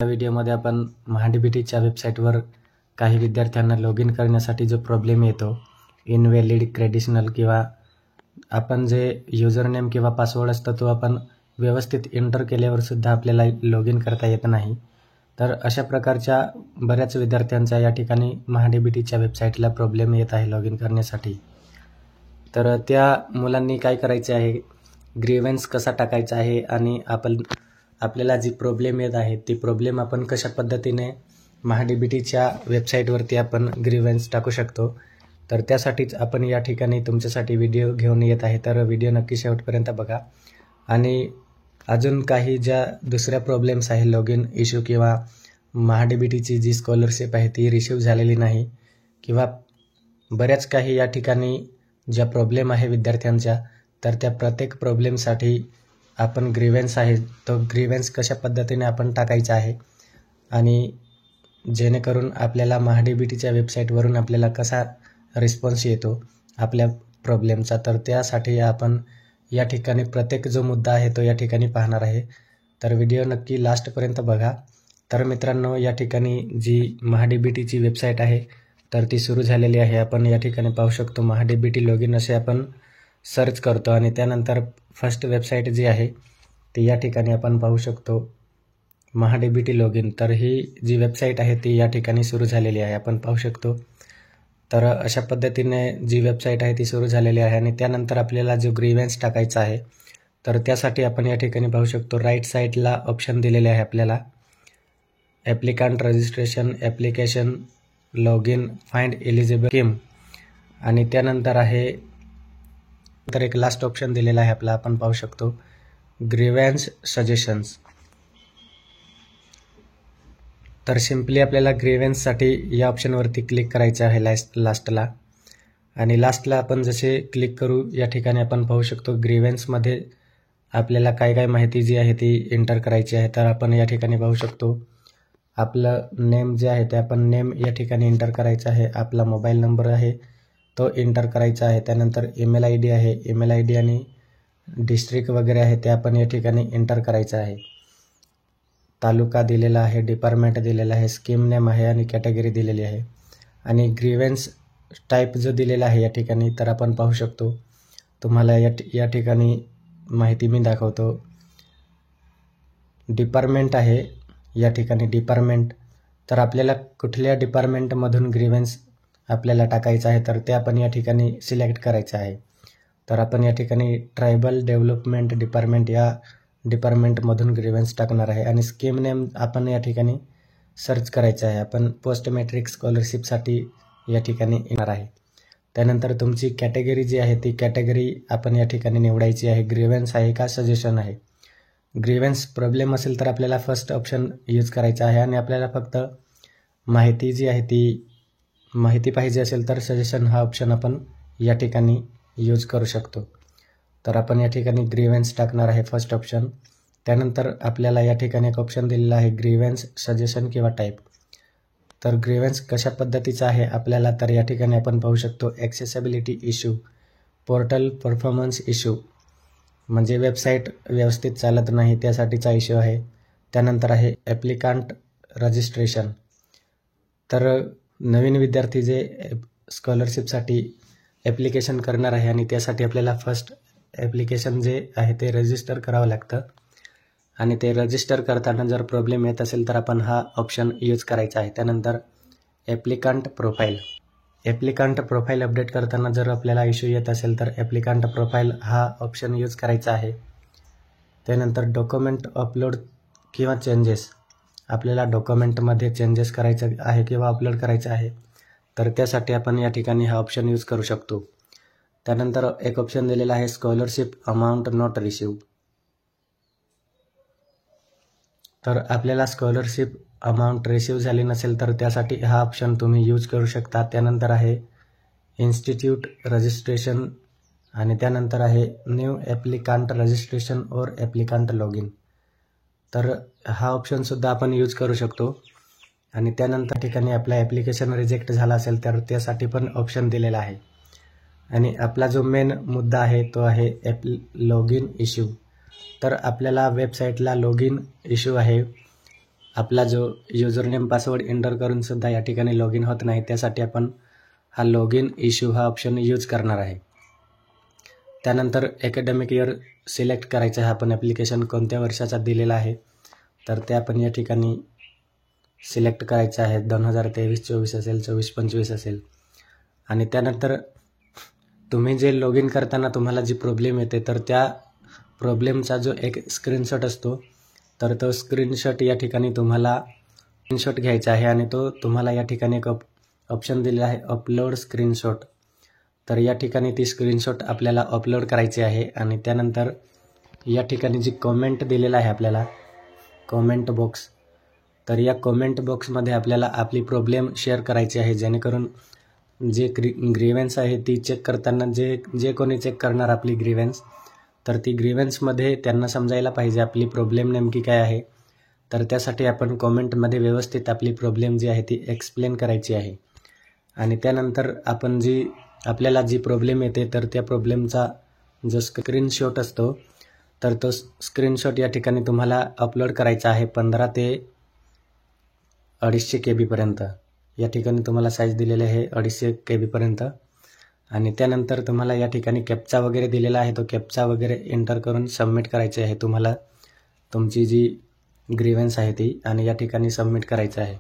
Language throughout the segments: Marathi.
व्हिडिओमध्ये आपण महाडीबीटीच्या वेबसाईटवर काही विद्यार्थ्यांना लॉग इन करण्यासाठी जो प्रॉब्लेम येतो, इनव्हॅलिड क्रेडेन्शियल किंवा आपण जे युजर नेम किंवा पासवर्ड असतो तो आपण व्यवस्थित एंटर केल्यावर सुद्धा आपल्याला लॉग इन करता येत नाही. तर अशा प्रकारच्या बऱ्याच विद्यार्थ्यांचा या ठिकाणी महाडीबीटीच्या वेबसाईटला प्रॉब्लेम येत आहे लॉग इन करण्यासाठी. तर त्या मुलांनी काय करायचे आहे, ग्रीव्हन्स कसा टाकायचा आहे आणि आपल्याला जी प्रॉब्लेम येत आहे ती प्रॉब्लेम आपण कशा पद्धतीने महाडीबीटीच्या वेबसाईटवरती आपण ग्रीव्हन्स टाकू शकतो. तर त्यासाठीच आपण या ठिकाणी तुमच्यासाठी व्हिडिओ घेऊन येत आहे. तर व्हिडिओ नक्की शेवटपर्यंत बघा. आणि अजून काही ज्या दुसऱ्या प्रॉब्लेम्स आहे, लॉग इन इश्यू किंवा महाडीबीटीची जी स्कॉलरशिप आहे ती रिसीव्ह झालेली नाही किंवा बऱ्याच काही या ठिकाणी ज्या प्रॉब्लेम आहे विद्यार्थ्यांच्या, तर त्या प्रत्येक प्रॉब्लेमसाठी आपण ग्रीव्हन्स आहे तो ग्रीव्हन्स कशा पद्धतीने आपण टाकायचा आहे आणि जेणेकरून आपल्याला महाडीबीटीच्या वेबसाईटवरून आपल्याला कसा रिस्पॉन्स येतो आपल्या प्रॉब्लेमचा, तर त्यासाठी आपण या ठिकाणी प्रत्येक जो मुद्दा आहे तो या ठिकाणी पाहणार आहे. तर व्हिडिओ नक्की लास्टपर्यंत बघा. तर मित्रांनो, या ठिकाणी जी महाडीबीटीची वेबसाईट आहे तर ती सुरू झालेली आहे. आपण या ठिकाणी पाहू शकतो महाडीबीटी लॉग इन असे आपण सर्च करतो आणि त्यानंतर फर्स्ट वेबसाईट जी आहे ती या ठिकाणी आपण पाहू शकतो महाडीबीटी लॉग इन. तर ही जी वेबसाईट आहे ती या ठिकाणी सुरू झालेली आहे, आपण पाहू शकतो. तर अशा पद्धतीने जी वेबसाईट आहे ती सुरू झालेली आहे आणि त्यानंतर आपल्याला जो ग्रीव्हन्स टाकायचा आहे तर त्यासाठी आपण या ठिकाणी पाहू शकतो राईट साईडला ऑप्शन दिलेले आहे आपल्याला, applicant registration, application, log in, find eligible scheme आणि त्यानंतर आहे तर एक लास्ट ऑप्शन दिलेला आहे आपला, आपण पाहू शकतो ग्रीव्हन्स सजेशन्स. तर सिम्पली आपल्याला ग्रीव्हन्ससाठी या ऑप्शनवरती क्लिक करायचं आहे लास्टला आणि लास्टला आपण जसे क्लिक करू या ठिकाणी आपण पाहू शकतो ग्रीव्हन्समध्ये आपल्याला काय काय माहिती जी आहे ती एंटर करायची आहे. तर आपण या ठिकाणी पाहू शकतो आपलं नेम जे आहे ते आपण नेम या ठिकाणी एंटर करायचं आहे, आपला मोबाईल नंबर आहे तो एंटर करायचा आहे, त्यानंतर ईमेल आय डी आहे, ईमेल आय डी आणि डिस्ट्रिक्ट वगैरे आहे ते आपण या ठिकाणी एंटर करायचं आहे, तालुका दिलेला आहे, डिपार्टमेंट दिलेला आहे, स्कीम नेम आहे आणि कॅटेगरी दिलेली आहे आणि ग्रीव्हन्स टाईप जो दिलेला आहे या ठिकाणी तर आपण पाहू शकतो. तुम्हाला या ठिकाणी माहिती मी दाखवतो. डिपार्टमेंट आहे या ठिकाणी डिपार्टमेंट, तर आपल्याला कुठल्या डिपार्टमेंटमधून ग्रीव्हन्स आपल्याला टाकायचं आहे तर ते आपण या ठिकाणी सिलेक्ट करायचं आहे. तर आपण या ठिकाणी ट्रायबल डेव्हलपमेंट डिपार्टमेंट या डिपार्टमेंटमधून ग्रीव्हन्स टाकणार आहे आणि स्कीम नेम आपण या ठिकाणी सर्च करायचं आहे. आपण पोस्ट मॅट्रिक स्कॉलरशिपसाठी या ठिकाणी येणार आहे. त्यानंतर तुमची कॅटेगरी जी आहे ती कॅटेगरी आपण या ठिकाणी निवडायची आहे. ग्रीव्हन्स आहे का सजेशन आहे. ग्रीव्हन्स प्रॉब्लेम असेल तर आपल्याला फर्स्ट ऑप्शन यूज करायचा आहे आणि आपल्याला फक्त माहिती जी आहे ती माहिती पाहिजे असेल तर सजेशन हा ऑप्शन आपण या ठिकाणी यूज करू शकतो. तर आपण या ठिकाणी ग्रीव्हन्स टाकणार आहे फर्स्ट ऑप्शन. त्यानंतर आपल्याला या ठिकाणी एक ऑप्शन दिलेला आहे ग्रीव्हन्स सजेशन किंवा टाईप. तर ग्रीव्हन्स कशा पद्धतीचा आहे आपल्याला, तर या ठिकाणी आपण पाहू शकतो accessibility issue, portal performance issue म्हणजे वेबसाईट व्यवस्थित चालत नाही त्यासाठीचा इश्यू आहे. त्यानंतर आहे ॲप्लिकंट रजिस्ट्रेशन, तर नवीन विद्यार्थी जे स्कॉलरशिपसाठी ॲप्लिकेशन करणार आहे आणि त्यासाठी आपल्याला फर्स्ट ॲप्लिकेशन जे आहे ते रजिस्टर करावं लागतं आणि ते रजिस्टर करताना जर प्रॉब्लेम येत असेल तर आपण हा ऑप्शन यूज करायचा आहे. त्यानंतर ॲप्लिकंट प्रोफाईल अपडेट करताना जर आपल्याला इश्यू येत असेल तर ॲप्लिकंट प्रोफाईल हा ऑप्शन यूज करायचा आहे. त्यानंतर डॉक्युमेंट अपलोड किंवा चेंजेस, आपल्याला डॉक्युमेंटमध्ये चेंजेस करायचं आहे किंवा अपलोड करायचं आहे तर त्यासाठी आपण या ठिकाणी हा ऑप्शन यूज करू शकतो. त्यानंतर एक ऑप्शन दिलेला आहे स्कॉलरशिप अमाऊंट नॉट रिसीव्ह, तर आपल्याला स्कॉलरशिप अमाऊंट रिसीव्ह झाली नसेल तर त्यासाठी हा ऑप्शन तुम्ही यूज करू शकता. त्यानंतर आहे इन्स्टिट्यूट रजिस्ट्रेशन आणि त्यानंतर आहे न्यू ॲप्लिकंट रजिस्ट्रेशन और ॲप्लिकंट लॉग इन, तर हा ऑप्शनसुद्धा आपण यूज करू शकतो. आणि त्यानंतर ठिकाणी आपला ॲप्लिकेशन रिजेक्ट झाला असेल तर त्यासाठी पण ऑप्शन दिलेला आहे. आणि आपला जो मेन मुद्दा आहे तो आहे लॉग इन इश्यू. तर आपल्याला वेबसाईटला लॉग इन इश्यू आहे, आपला जो युजर नेम पासवर्ड एंटर करून सुद्धा या ठिकाणी लॉग इन होत नाही, त्यासाठी आपण हा लॉग इन इश्यू हा ऑप्शन यूज करणार आहे. त्यानंतर अकॅडमिक इयर सिलेक्ट करायचं आहे. आपण ॲप्लिकेशन कोणत्या वर्षाचा दिलेला आहे तर ते आपण या ठिकाणी सिलेक्ट करायचं आहे. 2023-24 असेल, 24-25 असेल. आणि त्यानंतर तुम्ही जे लॉग इन करताना तुम्हाला जी प्रॉब्लेम येते तर त्या प्रॉब्लेमचा जो एक स्क्रीनशॉट असतो तर तो स्क्रीनशॉट या ठिकाणी तुम्हाला स्क्रीनशॉट घ्यायचा आहे आणि तो तुम्हाला या ठिकाणी एक ऑप्शन दिलेला आहे अपलोड स्क्रीनशॉट. तर या ठिकाणी ती स्क्रीनशॉट आपल्याला अपलोड करायची आहे. आणि त्यानंतर या ठिकाणी जी कॉमेंट दिलेला आहे आपल्याला कॉमेंट बॉक्स, तर या कॉमेंट बॉक्समध्ये आपल्याला आपली प्रॉब्लेम शेअर करायची आहे, जेणेकरून जे ग्रीव्हन्स आहे ती चेक करताना जे कोणी चेक करणार आपली ग्रीव्हन्स तर ती ग्रीव्हन्समध्ये त्यांना समजायला पाहिजे आपली प्रॉब्लेम नेमकी काय आहे. तर त्यासाठी आपण कॉमेंटमध्ये व्यवस्थित आपली प्रॉब्लेम जी आहे ती एक्सप्लेन करायची आहे. आणि त्यानंतर आपण आपल्याला जी प्रॉब्लेम येते तर त्या प्रॉब्लेमचा जो स्क्रीनशॉट असतो तर तो स्क्रीनशॉट या ठिकाणी तुम्हाला अपलोड करायचा आहे 15 ते 250 KB पर्यंत. या ठिकाणी तुम्हाला साईज दिलेले आहे 250 KB पर्यंत. आणि त्यानंतर तुम्हाला या ठिकाणी कॅप्चा वगैरे दिलेला आहे, तो कॅप्चा वगैरे एंटर करून सबमिट करायचे आहे तुम्हाला तुमची जी ग्रीव्हन्स आहे ती. आणि या ठिकाणी सबमिट करायचं आहे.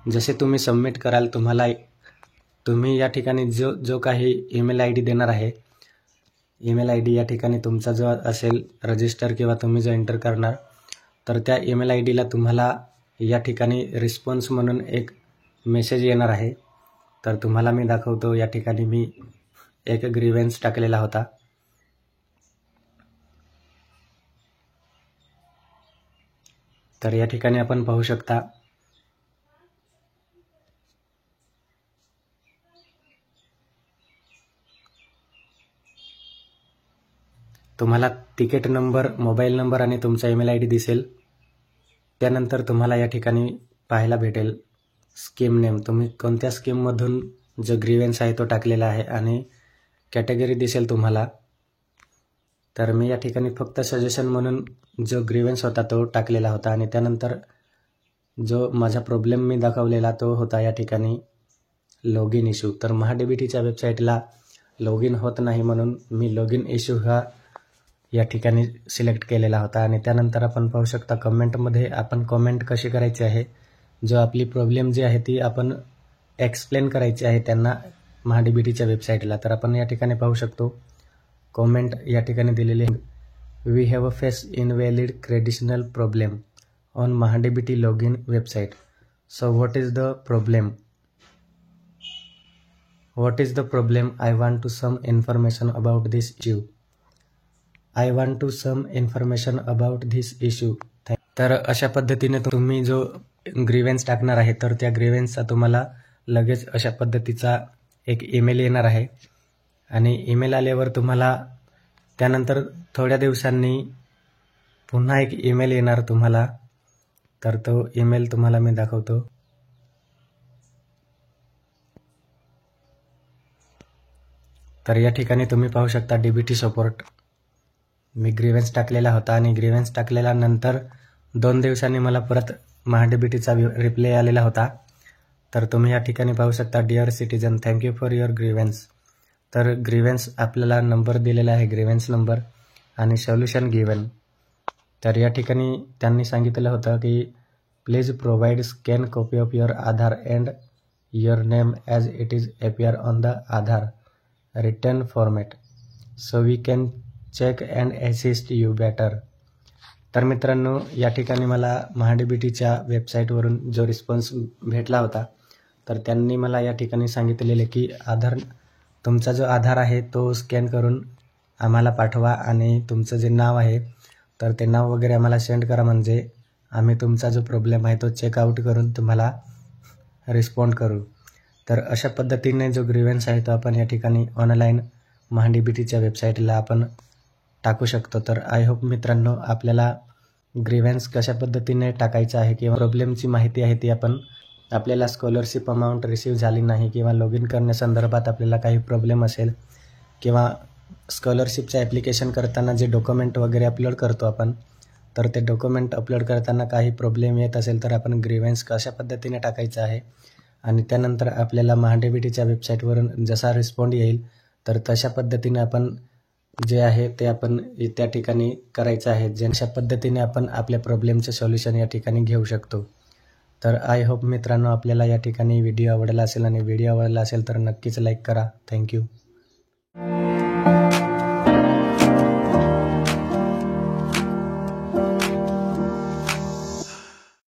जसे तुम्ही सबमिट कराल तुम्ही या ठिकाणी जो काही ईमेल ID देणार आहे, ईमेल ID या ठिकाणी तुमचा जो असेल रजिस्टर किंवा तुम्ही जो एंटर करणार तर त्या ईमेल IDला तुम्हाला या ठिकाणी रिस्पॉन्स म्हणून एक मेसेज येणार आहे. तर तुम्हाला मी दाखवतो. या ठिकाणी मी एक ग्रीव्हन्स टाकलेला होता. तर या ठिकाणी आपण पाहू शकता तुम्हाला तिकीट नंबर, मोबाईल नंबर आणि तुमचा ईमेल ID दिसेल. त्यानंतर तुम्हाला या ठिकाणी पाहायला भेटेल स्कीम नेम, तुम्ही कोणत्या स्कीममधून जो ग्रीव्हन्स आहे तो टाकलेला आहे आणि कॅटेगरी दिसेल तुम्हाला. तर मी या ठिकाणी फक्त सजेशन म्हणून जो ग्रीव्हन्स होता तो टाकलेला होता. आणि त्यानंतर जो माझा प्रॉब्लेम मी दाखवलेला तो होता या ठिकाणी लॉग इन इश्यू. तर महाडीबीटीच्या वेबसाईटला लॉग इन होत नाही म्हणून मी लॉग इन इश्यू हा या ठिकाणी सिलेक्ट केलेला होता. आणि त्यानंतर आपण पाहू शकता कमेंटमध्ये आपण कमेंट कशी करायची आहे, जो आपली प्रॉब्लेम जी आहे ती आपण एक्सप्लेन करायची आहे त्यांना महाडीबीटीच्या वेबसाईटला. तर आपण या ठिकाणी पाहू शकतो कमेंट या ठिकाणी दिलेली आहे, we have a face invalid credential problem on MahaDBT log in website. So what is the problem? What is the problem? I want to some information about this issue. I want to some information about this issue. तर अशा पद्धतीने तुम्ही जो ग्रीव्हन्स टाकणार आहे तर त्या ग्रीव्हन्सचा तुम्हाला लगेच अशा पद्धतीचा एक ईमेल येणार आहे. आणि ईमेल आल्यावर तुम्हाला त्यानंतर थोड्या दिवसांनी पुन्हा एक ईमेल येणार तुम्हाला. तर तो ईमेल तुम्हाला मी दाखवतो. तर या ठिकाणी तुम्ही पाहू शकता DBT सपोर्ट. मी ग्रीव्हन्स टाकलेला होता आणि ग्रीव्हन्स टाकलेल्यानंतर 2 दिवसांनी मला परत महाडीबीटीचा रिप्लाय आलेला होता. तर तुम्ही या ठिकाणी पाहू शकता dear citizen thank you for your grievance. तर ग्रीव्हन्स आपल्याला नंबर दिलेला आहे, ग्रीव्हन्स नंबर आणि सोल्युशन गिवन. तर या ठिकाणी त्यांनी सांगितलं होतं की please provide scan copy of your Aadhaar and your name as it is appear on the Aadhaar return format so we can check and assist you better. तर मित्रांनो या ठिकाणी मला महाडीबीटीच्या वेबसाईटवरून जो रिस्पॉन्स भेटला होता तर त्यांनी मला या ठिकाणी सांगितलेले की तुमचा जो आधार आहे तो स्कॅन करून आम्हाला पाठवा आणि तुमचं जे नाव आहे तर ते नाव वगैरे आम्हाला सेंड करा, म्हणजे आम्ही तुमचा जो प्रॉब्लेम आहे तो चेकआउट करून तुम्हाला रिस्पॉन्ड करू. तर अशा पद्धतीने जो ग्रीव्हन्स आहे तो आपण या ठिकाणी ऑनलाईन महाडीबीटीच्या वेबसाईटला आपण टाकू शकतो. तर आय होप मित्रांनो आपल्याला ग्रीव्हन्स कशा पद्धतीने टाकायचं आहे किंवा प्रॉब्लेमची माहिती आहे ती आपण आपल्याला स्कॉलरशिप अमाऊंट रिसीव्ह झाली नाही किंवा लॉग इन करण्यासंदर्भात आपल्याला काही प्रॉब्लेम असेल किंवा स्कॉलरशिपचं ॲप्लिकेशन करताना जे डॉक्युमेंट वगैरे अपलोड करतो आपण तर ते डॉक्युमेंट अपलोड करताना काही प्रॉब्लेम येत असेल तर आपण ग्रीव्हन्स कशा पद्धतीने टाकायचं आहे आणि त्यानंतर आपल्याला महाडीबीटीच्या वेबसाईटवरून जसा रिस्पॉन्ड येईल तर तशा पद्धतीने आपण जे आहे ते आपण त्या ठिकाणी करायचं आहे, अशा पद्धतीने आपण आपल्या प्रॉब्लेमचं सोल्युशन या ठिकाणी घेऊ शकतो. तर आय होप मित्रांनो आपल्याला या ठिकाणी व्हिडिओ आवडला असेल आणि व्हिडिओ आवडला असेल तर नक्कीच लाईक करा. थँक्यू.